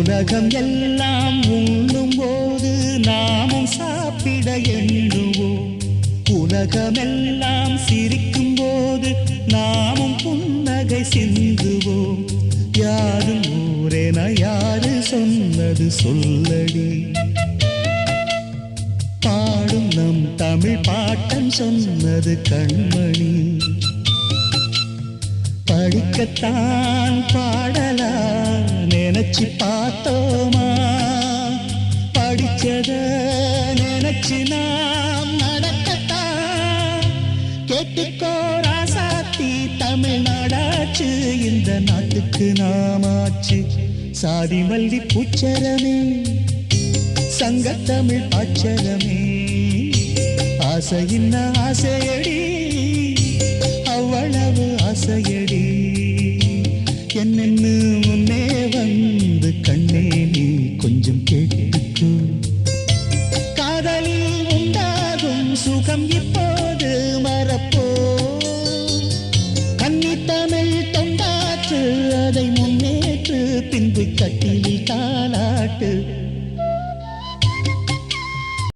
உலகம் எல்லாம் உண்ணும் போது நாமும் சாப்பிட எண்ணுவோம். உலகமெல்லாம் சிரிக்கும் போது நாமும் புன்னகை சிந்துவோம். யாரும் ஊரென யாரு சொன்னது சொல்லடி. பாடும் நம் தமிழ் பாட்டன் சொன்னது கண்மணி. படிக்கத்தான் பாடலா நினைச்சு பார்த்தோமா? படிச்சத நினைச்சு நாம் நடக்கத்தான். கேட்டுக்கோ ராசாத்தி, தமிழ்நாடாச்சு இந்த நாட்டுக்கு நாமாச்சு. சாதி மல்லி பூச்சரமே, சங்கத்தமிழ் பாச்சரமே. ஆசையின்ன ஆசையடி, அவ்வளவு ஆசையடி. என்னென்னு முன்னே வந்து கண்ணே நீ கொஞ்சம் கேட்டுக்கு. காதலில் உண்டாகும் சுகம் இப்போது மறப்போ. கன்னி தமிழ் தொண்டாற்று, அதை முன்னேற்று, பின்பு கட்டிலில் தாலாட்டு.